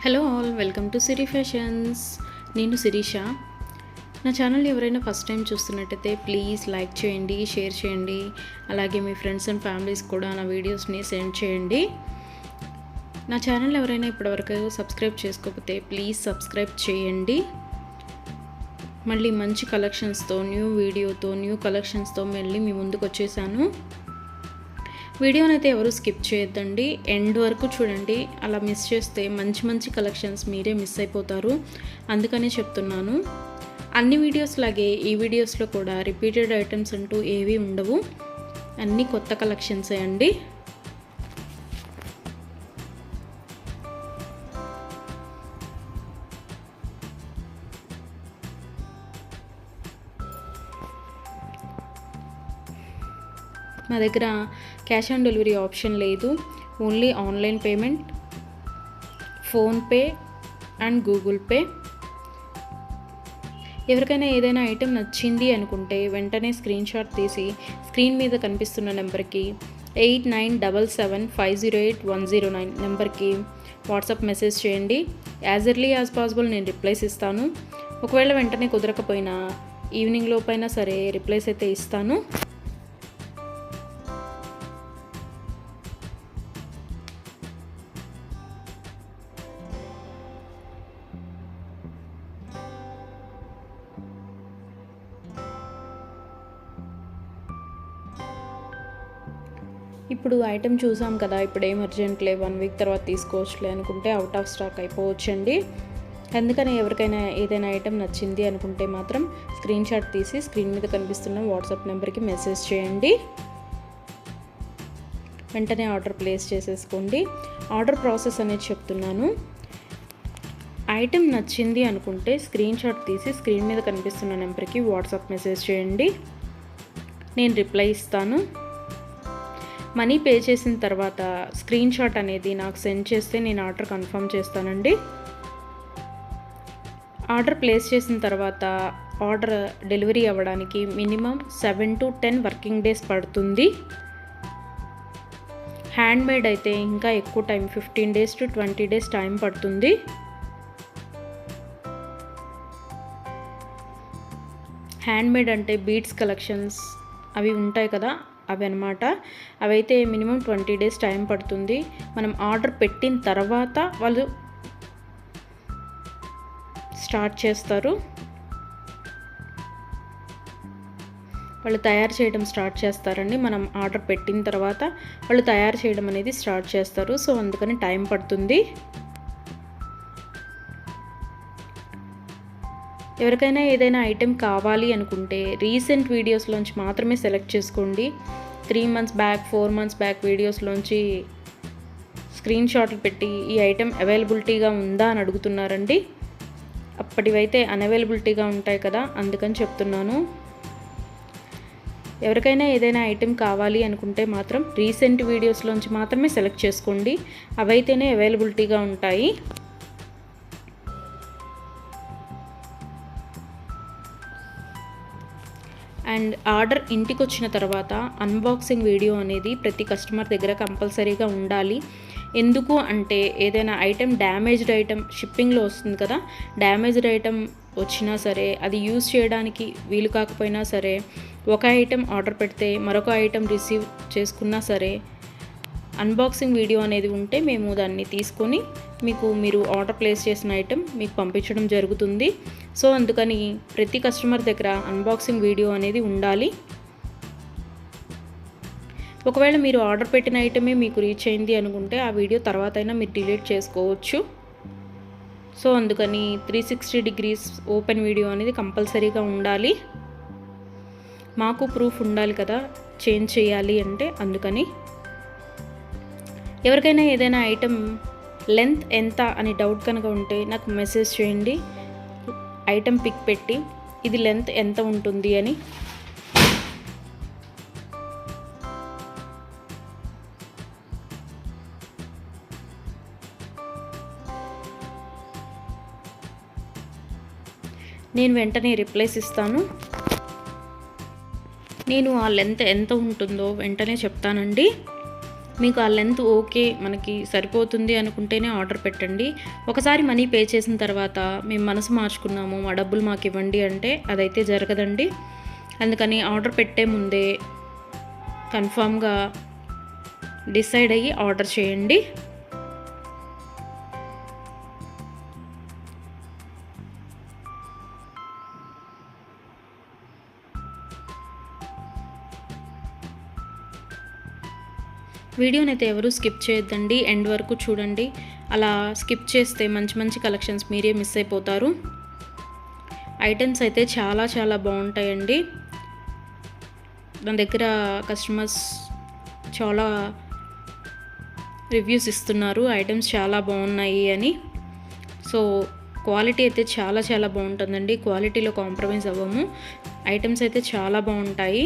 Hello all, welcome to Siri fashions. నేను శిరీష. నా channel ఎవరైనా ఫస్ట్ టైం చూస్తున్నట్టయితే ప్లీజ్ లైక్ చేయండి, షేర్ చేయండి. అలాగే మీ ఫ్రెండ్స్ అండ్ ఫ్యామిలీస్ కూడా నా వీడియోస్ని సెండ్ చేయండి. నా ఛానల్ ఎవరైనా ఇప్పటివరకు సబ్స్క్రైబ్ చేసుకోకపోతే ప్లీజ్ సబ్స్క్రైబ్ చేయండి. మళ్ళీ మంచి కలెక్షన్స్తో, న్యూ వీడియోతో, న్యూ కలెక్షన్స్తో మళ్ళీ మీ ముందుకు వచ్చేసాను. వీడియోని అయితే ఎవరు స్కిప్ చేయొద్దండి, ఎండ్ వరకు చూడండి. అలా మిస్ చేస్తే మంచి మంచి కలెక్షన్స్ మీరే మిస్ అయిపోతారు. అందుకనే చెప్తున్నాను. అన్ని వీడియోస్ లాగే ఈ వీడియోస్లో కూడా రిపీటెడ్ ఐటమ్స్ అంటూ ఏవి ఉండవు, అన్నీ కొత్త కలెక్షన్సే అండి. మా దగ్గర క్యాష్ ఆన్ డెలివరీ ఆప్షన్ లేదు, only online payment, PhonePe and Google pay. ఎవరికైనా ఏదైనా ఐటెం నచ్చింది అనుకుంటే వెంటనే స్క్రీన్ షాట్ తీసి స్క్రీన్ మీద కనిపిస్తున్న నెంబర్కి 8977508109 నెంబర్కి వాట్సాప్ మెసేజ్ చేయండి. యాజ్ ఎర్లీ యాజ్ పాసిబుల్ నేను రిప్లైస్ ఇస్తాను. ఒకవేళ వెంటనే కుదరకపోయినా ఈవినింగ్ లోపైనా సరే రిప్లైస్ అయితే ఇస్తాను. ఇప్పుడు ఐటెం చూసాం కదా, ఇప్పుడు ఏం అర్జెంట్లే, 1 వీక్ తర్వాత తీసుకోవచ్చులే అనుకుంటే అవుట్ ఆఫ్ స్టాక్ అయిపోవచ్చండి. అందుకని ఎవరికైనా ఏదైనా ఐటెం నచ్చింది అనుకుంటే మాత్రం స్క్రీన్ షాట్ తీసి స్క్రీన్ మీద కనిపిస్తున్న వాట్సాప్ నెంబర్కి మెసేజ్ చేయండి. వెంటనే ఆర్డర్ ప్లేస్ చేసేసుకోండి. ఆర్డర్ ప్రాసెస్ అనేది చెప్తున్నాను. ఐటెం నచ్చింది అనుకుంటే స్క్రీన్ షాట్ తీసి స్క్రీన్ మీద కనిపిస్తున్న నెంబర్కి వాట్సాప్ మెసేజ్ చేయండి. నేను రిప్లై ఇస్తాను. మనీ పే చేసిన తర్వాత స్క్రీన్ షాట్ అనేది నాకు సెండ్ చేస్తే నేను ఆర్డర్ కన్ఫర్మ్ చేస్తానండి. ఆర్డర్ ప్లేస్ చేసిన తర్వాత ఆర్డర్ డెలివరీ అవ్వడానికి మినిమం 7 to 10 వర్కింగ్ డేస్ పడుతుంది. హ్యాండ్మేడ్ అయితే ఇంకా ఎక్కువ time, 15 days to 20 days time పడుతుంది. హ్యాండ్మేడ్ అంటే బీడ్స్ కలెక్షన్స్ అవి ఉంటాయి కదా, అవి అనమాట. అవైతే మినిమం 20 days టైం పడుతుంది. మనం ఆర్డర్ పెట్టిన తర్వాత వాళ్ళు స్టార్ట్ చేస్తారు, వాళ్ళు తయారు చేయడం స్టార్ట్ చేస్తారండి. మనం ఆర్డర్ పెట్టిన తర్వాత వాళ్ళు తయారు చేయడం అనేది స్టార్ట్ చేస్తారు. సో అందుకని టైం పడుతుంది. ఎవరికైనా ఏదైనా ఐటెం కావాలి అనుకుంటే రీసెంట్ వీడియోస్లోంచి మాత్రమే సెలెక్ట్ చేసుకోండి. 3 months బ్యాక్, 4 months బ్యాక్ వీడియోస్లోంచి స్క్రీన్ షాట్లు పెట్టి ఈ ఐటెం అవైలబిలిటీగా ఉందా అని అడుగుతున్నారండి. అప్పటివైతే అన్అవైలబిలిటీగా ఉంటాయి కదా, అందుకని చెప్తున్నాను. ఎవరికైనా ఏదైనా ఐటెం కావాలి అనుకుంటే మాత్రం రీసెంట్ వీడియోస్లోంచి మాత్రమే సెలెక్ట్ చేసుకోండి, అవైతేనే అవైలబిలిటీగా ఉంటాయి. అండ్ ఆర్డర్ ఇంటికి వచ్చిన తర్వాత అన్బాక్సింగ్ వీడియో అనేది ప్రతి కస్టమర్ దగ్గర కంపల్సరీగా ఉండాలి. ఎందుకు అంటే ఏదైనా ఐటెం డ్యామేజ్డ్ ఐటెం షిప్పింగ్లో వస్తుంది కదా, డ్యామేజ్డ్ ఐటెం వచ్చినా సరే, అది యూజ్ చేయడానికి వీలు కాకపోయినా సరే, ఒక ఐటెం ఆర్డర్ పెడితే మరొక ఐటెం రిసీవ్ చేసుకున్నా సరే, అన్బాక్సింగ్ వీడియో అనేది ఉంటే మేము దాన్ని తీసుకొని మీరు ఆర్డర్ ప్లేస్ చేసిన ఐటెం మీకు పంపించడం జరుగుతుంది. సో అందుకని ప్రతి కస్టమర్ దగ్గర అన్బాక్సింగ్ వీడియో అనేది ఉండాలి. ఒకవేళ మీరు ఆర్డర్ పెట్టిన ఐటమే మీకు రీచ్ అయింది అనుకుంటే ఆ వీడియో తర్వాత అయినా మీరు డిలీట్ చేసుకోవచ్చు. సో అందుకని 360 degrees ఓపెన్ వీడియో అనేది కంపల్సరీగా ఉండాలి. మాకు ప్రూఫ్ ఉండాలి కదా చేంజ్ చేయాలి అంటే, అందుకని. ఎవరికైనా ఏదైనా ఐటెం లెంత్ ఎంత అని డౌట్ కనుక ఉంటే నాకు మెసేజ్ చేయండి, ఐటెం పిక్ పెట్టి ఇది లెంత్ ఎంత ఉంటుంది అని. నేను వెంటనే రిప్లైస్ ఇస్తాను. నేను ఆ లెంత్ ఎంత ఉంటుందో వెంటనే చెప్తానండి. మీకు ఆ లెంత్ ఓకే, మనకి సరిపోతుంది అనుకుంటేనే ఆర్డర్ పెట్టండి. ఒకసారి మనీ పే చేసిన తర్వాత మేము మనసు మార్చుకున్నాము, మా డబ్బులు మాకు ఇవ్వండి అంటే అదైతే జరగదండి. అందుకని ఆర్డర్ పెట్టే ముందే కన్ఫామ్గా డిసైడ్ అయ్యి ఆర్డర్ చేయండి. వీడియోని అయితే ఎవరు స్కిప్ చేయొద్దండి, ఎండ్ వరకు చూడండి. అలా స్కిప్ చేస్తే మంచి మంచి కలెక్షన్స్ మీరే మిస్ అయిపోతారు. ఐటమ్స్ అయితే చాలా చాలా బాగుంటాయండి. నా దగ్గర కస్టమర్స్ చాలా రివ్యూస్ ఇస్తున్నారు, ఐటమ్స్ చాలా బాగున్నాయి అని. సో క్వాలిటీ అయితే చాలా చాలా బాగుంటుందండి, క్వాలిటీలో కాంప్రమైజ్ అవ్వము. ఐటమ్స్ అయితే చాలా బాగుంటాయి.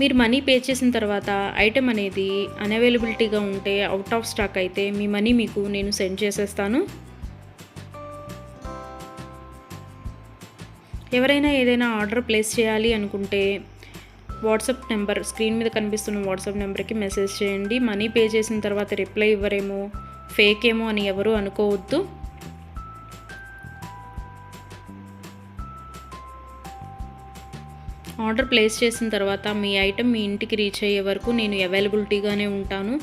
మీరు మనీ పే చేసిన తర్వాత ఐటెం అనేది అన్అవైలబిలిటీగా ఉంటే, అవుట్ ఆఫ్ స్టాక్ అయితే మీ మనీ మీకు నేను సెండ్ చేసేస్తాను. ఎవరైనా ఏదైనా ఆర్డర్ ప్లేస్ చేయాలి అనుకుంటే వాట్సాప్ నెంబర్, స్క్రీన్ మీద కనిపిస్తున్న వాట్సాప్ నెంబర్కి మెసేజ్ చేయండి. మనీ పే చేసిన తర్వాత రిప్లై ఇవ్వరేమో, ఫేక్ ఏమో అని ఎవరు అనుకోవద్దు. ఆర్డర్ ప్లేస్ చేసిన తర్వాత మీ ఐటెం మీ ఇంటికి రీచ్ అయ్యే వరకు నేను అవైలబిలిటీగానే ఉంటాను.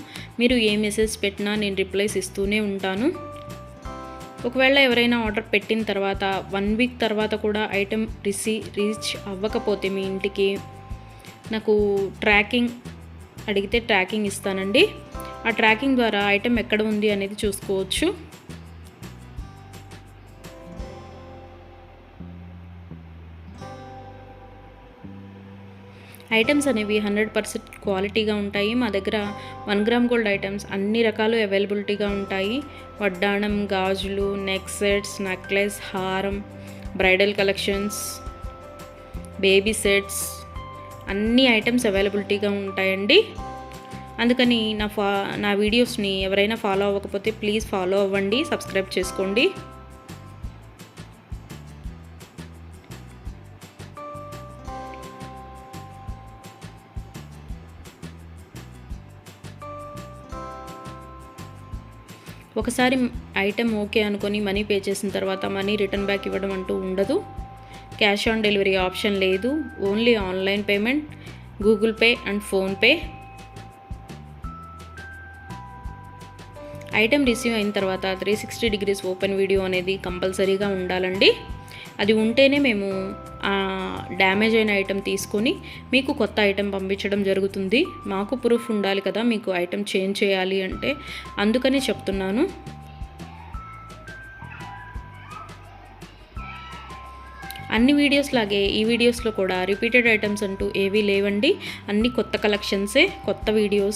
మీరు ఏ మెసేజ్ పెట్టినా నేను రిప్లైస్ ఇస్తూనే ఉంటాను. ఒకవేళ ఎవరైనా ఆర్డర్ పెట్టిన తర్వాత 1 వీక్ తర్వాత కూడా ఐటెం రీచ్ అవ్వకపోతే మీ ఇంటికి నాకు ట్రాకింగ్ అడిగితే ట్రాకింగ్ ఇస్తానండి. ఆ ట్రాకింగ్ ద్వారా ఐటెం ఎక్కడ ఉంది అనేది చూసుకోవచ్చు. ఐటమ్స్ అనేవి 100% క్వాలిటీగా ఉంటాయి. మా దగ్గర 1 గ్రామ్ గోల్డ్ ఐటమ్స్ అన్ని రకాలు అవైలబిలిటీగా ఉంటాయి. వడ్డాణం, గాజులు, నెక్ సెట్స్, నెక్లెస్, హారం, బ్రైడల్ కలెక్షన్స్, బేబీ సెట్స్, అన్ని ఐటమ్స్ అవైలబిలిటీగా ఉంటాయండి. అందుకని నా వీడియోస్ని ఎవరైనా ఫాలో అవ్వకపోతే ప్లీజ్ ఫాలో అవ్వండి, సబ్స్క్రైబ్ చేసుకోండి. ఒకసారి ఐటెం ఓకే అనుకొని మనీ పే చేసిన తర్వాత మనీ రిటర్న్ బ్యాక్ ఇవ్వడం అంటూ ఉండదు. క్యాష్ ఆన్ డెలివరీ ఆప్షన్ లేదు. Only online payment, Google pay and PhonePe. Item receive అయిన తర్వాత 360 డిగ్రీస్ ఓపెన్ వీడియో అనేది కంపల్సరీగా ఉండాలండి. అది ఉంటేనే మేము డ్యామేజ్ అయిన ఐటెం తీసుకొని మీకు కొత్త ఐటెం పంపించడం జరుగుతుంది. మాకు ప్రూఫ్ ఉండాలి కదా మీకు ఐటెం చేంజ్ చేయాలి అంటే, అందుకని చెప్తున్నాను. అన్ని వీడియోస్ లాగే ఈ వీడియోస్లో కూడా రిపీటెడ్ ఐటమ్స్ అంటూ ఏవీ లేవండి. అన్ని కొత్త కలెక్షన్సే, కొత్త వీడియో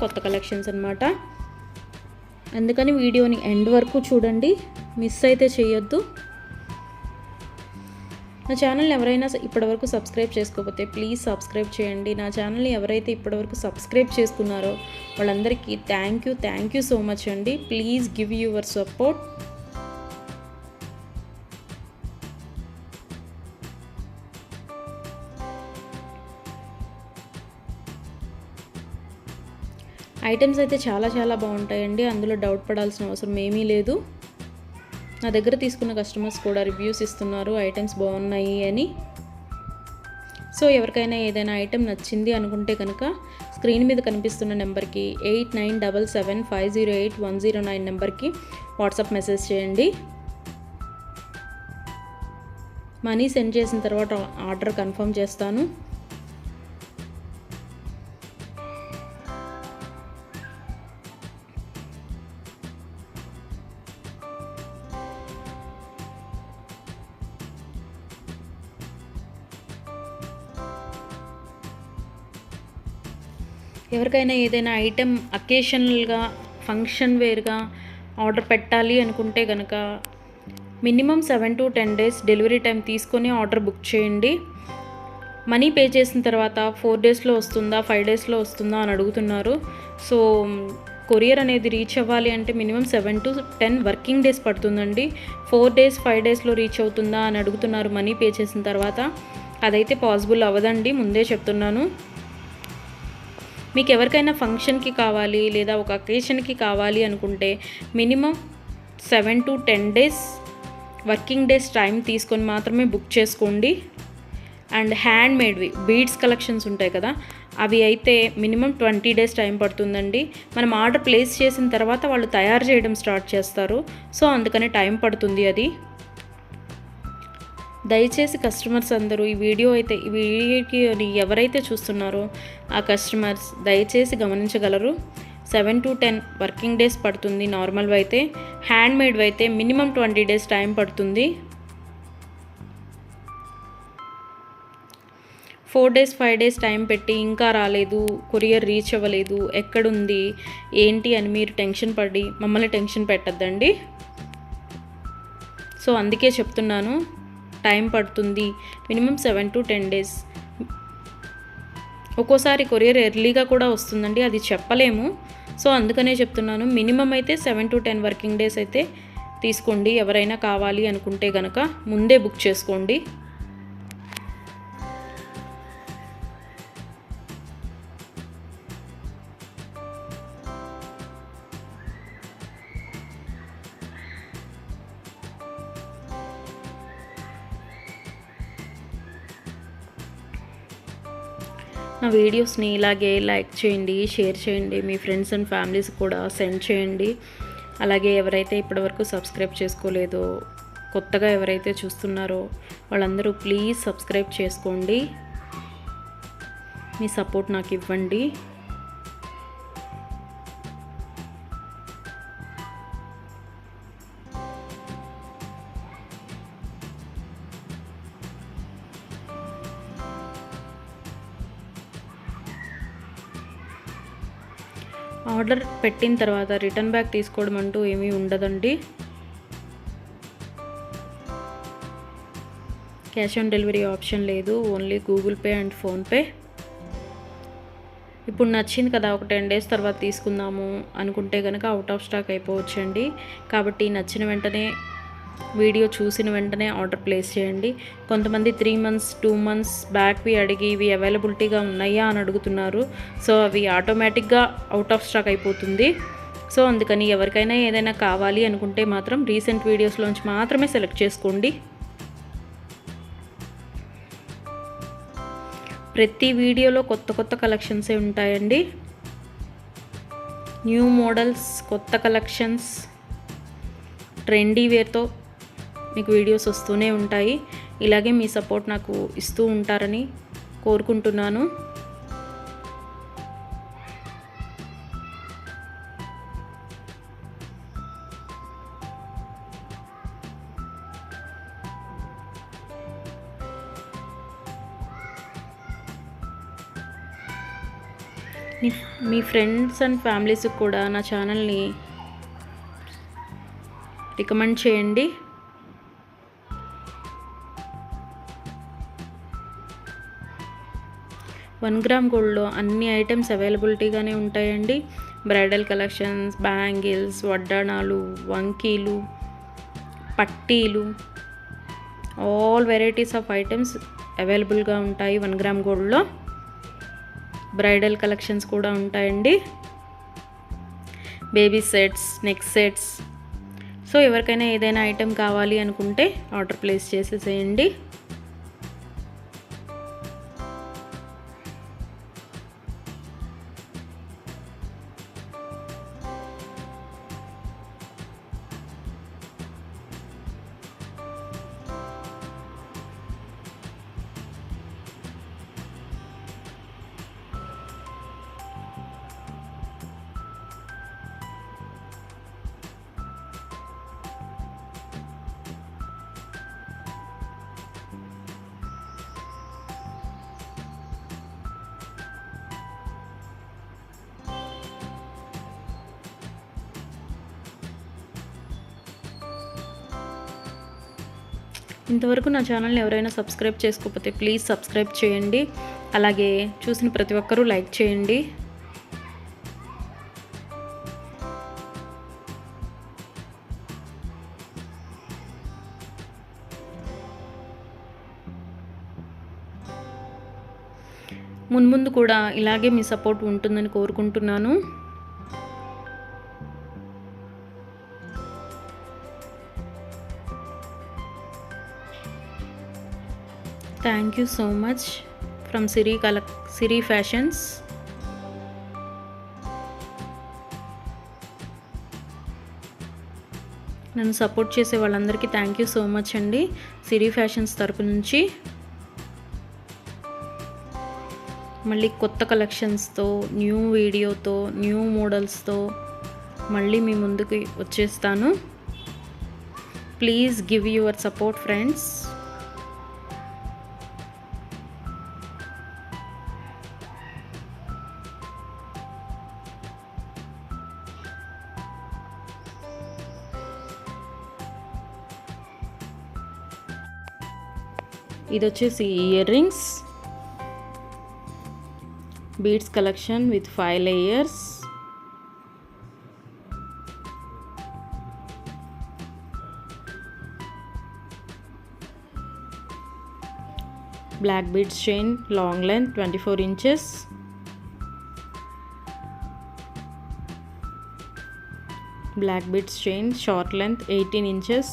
కొత్త కలెక్షన్స్ అన్నమాట. అందుకని వీడియోని ఎండ్ వరకు చూడండి, మిస్ అయితే చేయొద్దు. నా ఛానల్ని ఎవరైనా ఇప్పటివరకు సబ్స్క్రైబ్ చేసుకోకపోతే ప్లీజ్ సబ్స్క్రైబ్ చేయండి. నా ఛానల్ని ఎవరైతే ఇప్పటివరకు సబ్స్క్రైబ్ చేసుకున్నారో వాళ్ళందరికీ థ్యాంక్ యూ సో మచ్ అండి. Please give your support. Items అయితే చాలా చాలా బాగుంటాయండి, అందులో డౌట్ పడాల్సిన అవసరం ఏమీ లేదు. నా దగ్గర తీసుకున్న కస్టమర్స్ కూడా రివ్యూస్ ఇస్తున్నారు ఐటమ్స్ బాగున్నాయి అని. సో ఎవరికైనా ఏదైనా ఐటెం నచ్చింది అనుకుంటే కనుక స్క్రీన్ మీద కనిపిస్తున్న నెంబర్కి 8977508109 నెంబర్కి వాట్సాప్ మెసేజ్ చేయండి. మనీ సెండ్ చేసిన తర్వాత ఆర్డర్ కన్ఫర్మ్ చేస్తాను. ఎవరికైనా ఏదైనా ఐటెం అకేషనల్గా, ఫంక్షన్ వేర్గా ఆర్డర్ పెట్టాలి అనుకుంటే కనుక minimum 7 to 10 days delivery time తీసుకొని ఆర్డర్ బుక్ చేయండి. మనీ పే చేసిన తర్వాత 4 daysలో వస్తుందా 5 daysలో వస్తుందా అని అడుగుతున్నారు. సో కొరియర్ అనేది రీచ్ అవ్వాలి అంటే మినిమం 7 to 10 వర్కింగ్ డేస్ పడుతుందండి. 4 days 5 daysలో రీచ్ అవుతుందా అని అడుగుతున్నారు మనీ పే చేసిన తర్వాత. అదైతే పాసిబుల్ అవ్వదండి, ముందే చెప్తున్నాను. మీకు ఎవరికైనా ఫంక్షన్కి కావాలి లేదా ఒక అకేషన్కి కావాలి అనుకుంటే minimum 7 to 10 days working days time తీసుకొని మాత్రమే బుక్ చేసుకోండి. అండ్ హ్యాండ్ మేడ్వి బీడ్స్ కలెక్షన్స్ ఉంటాయి కదా, అవి అయితే మినిమం 20 డేస్ టైం పడుతుందండి. మనం ఆర్డర్ ప్లేస్ చేసిన తర్వాత వాళ్ళు తయారు చేయడం స్టార్ట్ చేస్తారు, సో అందుకనే టైం పడుతుంది అది. దయచేసి కస్టమర్స్ అందరూ ఈ వీడియోకి ఎవరైతే చూస్తున్నారో ఆ కస్టమర్స్ దయచేసి గమనించగలరు. 7 to 10 వర్కింగ్ డేస్ పడుతుంది నార్మల్వి అయితే. హ్యాండ్ మేడ్వి అయితే మినిమం 20 డేస్ టైం పడుతుంది. 4 డేస్ 5 డేస్ టైం పెట్టి ఇంకా రాలేదు, కొరియర్ రీచ్ అవ్వలేదు, ఎక్కడుంది ఏంటి అని మీరు టెన్షన్ పడి మమ్మల్ని టెన్షన్ పెట్టద్దండి. సో అందుకే చెప్తున్నాను, టైం పడుతుంది మినిమం 7 to 10 డేస్. ఒక్కోసారి కొరియర్ ఎర్లీగా కూడా వస్తుందండి, అది చెప్పలేము. సో అందుకనే చెప్తున్నాను, మినిమం అయితే 7 to 10 వర్కింగ్ డేస్ అయితే తీసుకోండి. ఎవరైనా కావాలి అనుకుంటే కనుక ముందే బుక్ చేసుకోండి. నా వీడియోస్ని ఇలాగే లైక్ చేయండి, షేర్ చేయండి, మీ ఫ్రెండ్స్ అండ్ ఫ్యామిలీస్ కూడా సెండ్ చేయండి. అలాగే ఎవరైతే ఇప్పటివరకు సబ్స్క్రైబ్ చేసుకోలేదో, కొత్తగా ఎవరైతే చూస్తున్నారో వాళ్ళందరూ ప్లీజ్ సబ్స్క్రైబ్ చేసుకోండి. మీ సపోర్ట్ నాకు ఇవ్వండి. ఆర్డర్ పెట్టిన తర్వాత రిటర్న్ బ్యాక్ తీసుకోవడం అంటూ ఏమీ ఉండదండి. క్యాష్ ఆన్ డెలివరీ ఆప్షన్ లేదు, only Google pay and PhonePe. ఇప్పుడు నచ్చింది కదా, ఒక 10 డేస్ తర్వాత తీసుకుందాము అనుకుంటే కనుక అవుట్ ఆఫ్ స్టాక్ అయిపోవచ్చండి. కాబట్టి నచ్చిన వెంటనే, వీడియో చూసిన వెంటనే ఆర్డర్ ప్లేస్ చేయండి. కొంతమంది 3 months 2 months బ్యాక్వి అడిగి ఇవి అవైలబిలిటీగా ఉన్నాయా అని అడుగుతున్నారు. సో అవి ఆటోమేటిక్గా అవుట్ ఆఫ్ స్టాక్ అయిపోతుంది. సో అందుకని ఎవరికైనా ఏదైనా కావాలి అనుకుంటే మాత్రం రీసెంట్ వీడియోస్లోంచి మాత్రమే సెలెక్ట్ చేసుకోండి. ప్రతి వీడియోలో కొత్త కొత్త కలెక్షన్సే ఉంటాయండి. న్యూ మోడల్స్, కొత్త కలెక్షన్స్, ట్రెండీ వేర్తో మీకు వీడియోస్ వస్తూనే ఉంటాయి. ఇలాగే మీ సపోర్ట్ నాకు ఇస్తూ ఉంటారని కోరుకుంటున్నాను. మీ ఫ్రెండ్స్ అండ్ ఫ్యామిలీస్కి కూడా నా ఛానల్ని రికమెండ్ చేయండి. వన్ గ్రామ్ గోల్డ్లో అన్ని ఐటమ్స్ అవైలబిలిటీగానే ఉంటాయండి. బ్రైడల్ కలెక్షన్స్, బ్యాంగిల్స్, వడ్డాణాలు, వంకీలు, పట్టీలు, ఆల్ వెరైటీస్ ఆఫ్ ఐటమ్స్ అవైలబుల్గా ఉంటాయి 1 గ్రామ్ గోల్డ్లో. బ్రైడల్ కలెక్షన్స్ కూడా ఉంటాయండి. Baby sets, neck sets. So ఎవరికైనా ఏదైనా ఐటెం కావాలి అనుకుంటే ఆర్డర్ ప్లేస్ చేసేసేయండి. ఇంతవరకు నా ఛానల్ని ఎవరైనా సబ్స్క్రైబ్ చేసుకోకపోతే ప్లీజ్ సబ్స్క్రైబ్ చేయండి. అలాగే చూసిన ప్రతి ఒక్కరూ లైక్ చేయండి. మున్ముందు కూడా ఇలాగే మీ సపోర్ట్ ఉంటుందని కోరుకుంటున్నాను. Thank you so much from Siri fashions. నన్ను సపోర్ట్ చేసే వాళ్ళందరికీ థ్యాంక్ యూ సో మచ్ అండి సిరి ఫ్యాషన్స్ తరపు నుంచి. మళ్ళీ కొత్త కలెక్షన్స్తో, న్యూ వీడియోతో, న్యూ మోడల్స్తో మళ్ళీ మీ ముందుకు వచ్చేస్తాను. Please give your support friends. ఇది వచ్చేసి earrings, beads collection with 5 layers. Black beads chain, long length 24 inches. Black beads chain, short length 18 inches.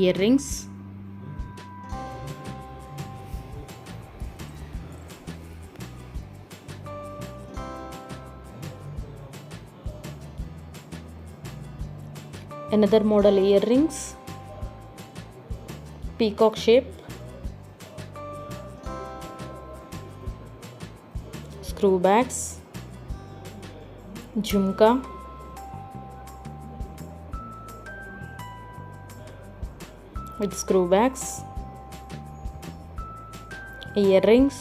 Earrings, another model earrings, peacock shape, screw bags, jhumka, with screw bags, earrings,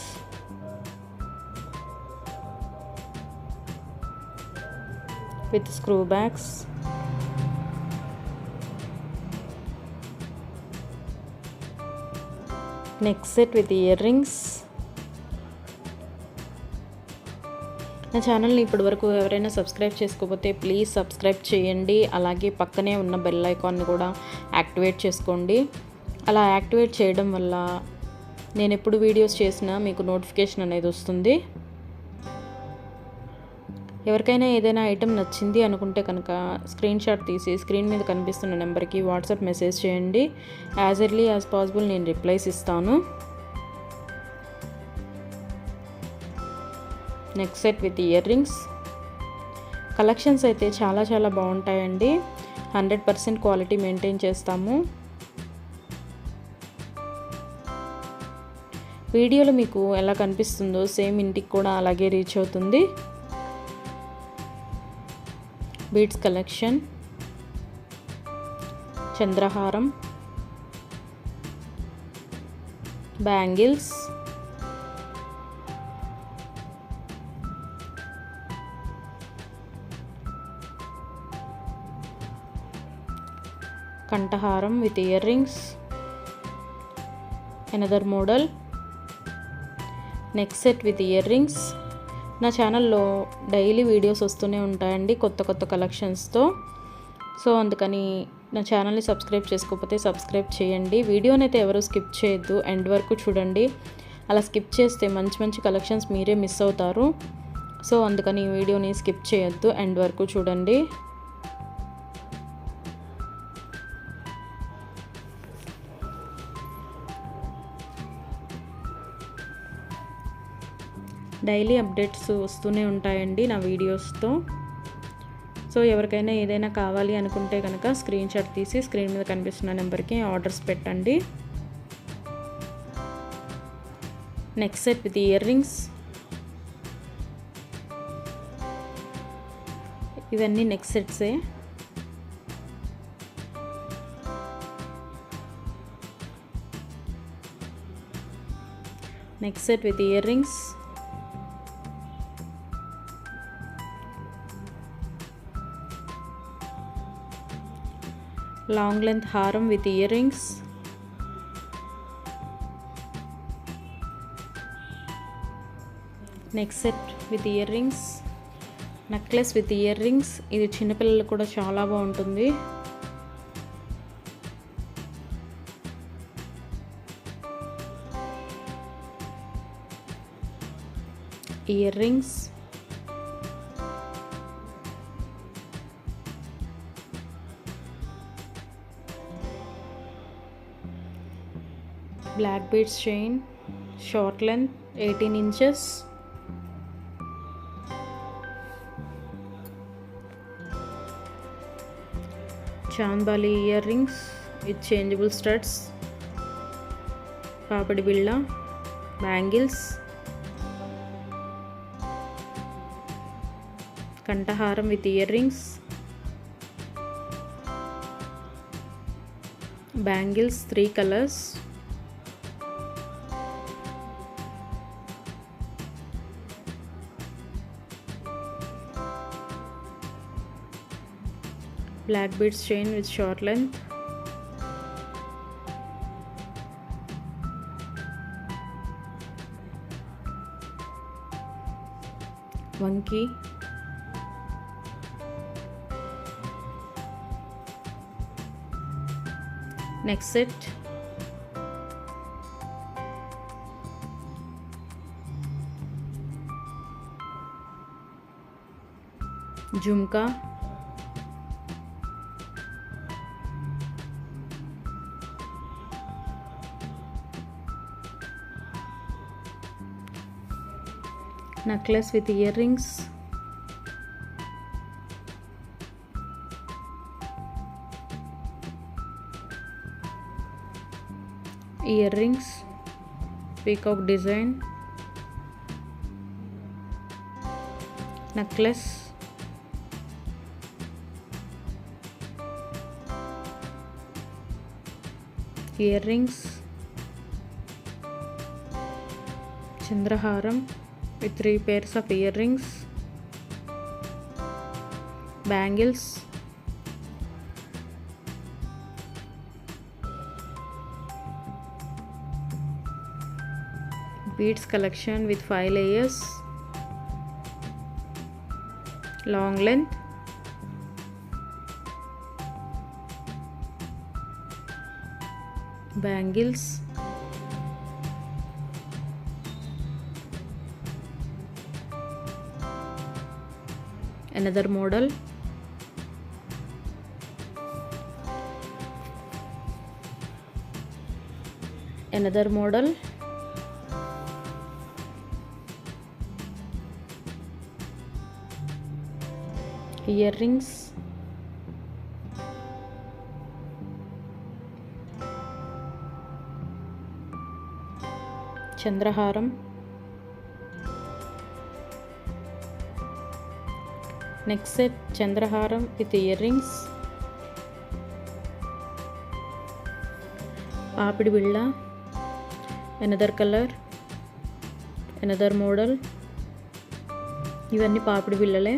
with screw bags, neck set with earrings. నా ఛానల్ని ఇప్పటి వరకు ఎవరైనా subscribe చేసుకోకపోతే please subscribe చేయండి. అలాగే పక్కనే ఉన్న బెల్ ఐకాన్ని కూడా యాక్టివేట్ చేసుకోండి. అలా యాక్టివేట్ చేయడం వల్ల నేను ఎప్పుడు వీడియోస్ చేసినా మీకు నోటిఫికేషన్ అనేది వస్తుంది. ఎవరికైనా ఏదైనా ఐటెం నచ్చింది అనుకుంటే కనుక స్క్రీన్ షాట్ తీసి స్క్రీన్ మీద కనిపిస్తున్న నెంబర్కి వాట్సాప్ మెసేజ్ చేయండి. యాజ్ ఎర్లీ యాజ్ పాసిబుల్ నేను రిప్లైస్ ఇస్తాను. Neck set with ear rings collections అయితే చాలా చాలా బాగుంటాయండి. 100% క్వాలిటీ మెయింటైన్ చేస్తాము. వీడియోలో మీకు ఎలా కనిపిస్తుందో సేమ్ ఇంటికి కూడా అలాగే రీచ్ అవుతుంది. బీడ్స్ కలెక్షన్, చంద్రహారం, బ్యాంగిల్స్, కంఠహారం with earrings, another model, neck set with earrings. నా ఛానల్లో డైలీ వీడియోస్ వస్తూనే ఉంటాయండి కొత్త కొత్త కలెక్షన్స్తో. సో అందుకని నా ఛానల్ని సబ్స్క్రైబ్ చేసుకోకపోతే సబ్స్క్రైబ్ చేయండి. వీడియోని అయితే ఎవరు స్కిప్ చేయొద్దు, ఎండ్ వరకు చూడండి. అలా స్కిప్ చేస్తే మంచి మంచి కలెక్షన్స్ మీరే మిస్ అవుతారు. సో అందుకని వీడియోని స్కిప్ చేయొద్దు, ఎండ్ వరకు చూడండి. డైలీ అప్డేట్స్ వస్తూనే ఉంటాయండి నా వీడియోస్తో. సో ఎవరికైనా ఏదైనా కావాలి అనుకుంటే కనుక స్క్రీన్ షాట్ తీసి స్క్రీన్ మీద కనిపిస్తున్న నెంబర్కి ఆర్డర్స్ పెట్టండి. Neck set with earrings, ఇవన్నీ నెక్ సెట్సే. Neck set with earrings, long length హారం with earrings, neck set with earrings, necklace with earrings. ఇది చిన్నపిల్లలకు కూడా చాలా బాగుంటుంది. Earrings, black beads chain, short length 18 inches, chandbali earrings with changeable studs, పాపడి బిళ్ళ, bangles, కంఠహారం with earrings, bangles 3 colors, black beads chain with short length, vanki, next set, jhumka, necklace with earrings, earrings, peacock design, necklace, earrings, chandraharam with 3 pairs of earrings, bangles, beads collection with 5 layers, long length, bangles, another model, earrings, chandraharam, next set, chandraharam with earrings, paapidi billa, another color, another model, ఇవన్నీ పాపిడి బిళ్ళలే.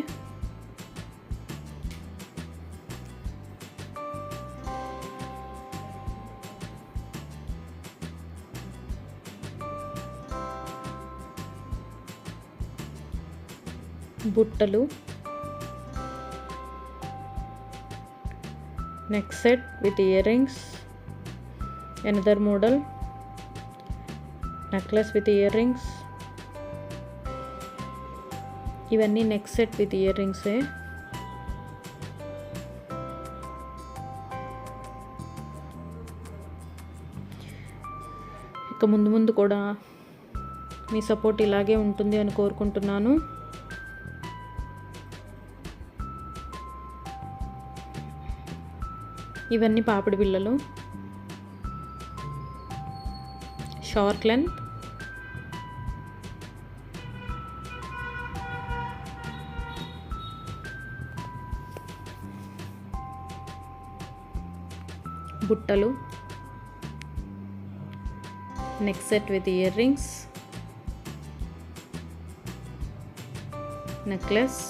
బుట్టలు, next set with ear rings, another model, necklace with ear rings, ఇవన్నీ next set with year రింగ్సే. ఇక ముందు ముందు కూడా మీ support ఇలాగే ఉంటుంది అని కోరుకుంటున్నాను. ఇవన్నీ పాపిడి బిళ్ళలు, షార్ట్ లెంత్, బుట్టలు, next set with earrings, necklace,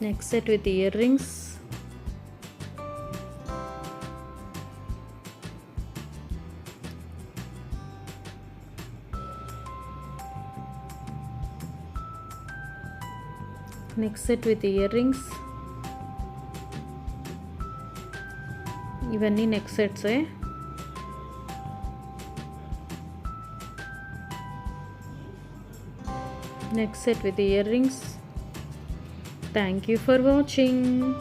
next set with earrings, next set with earrings, ఇవన్నీ నెక్స్ట్ సెట్సే. Next set with earrings. Thank you for watching.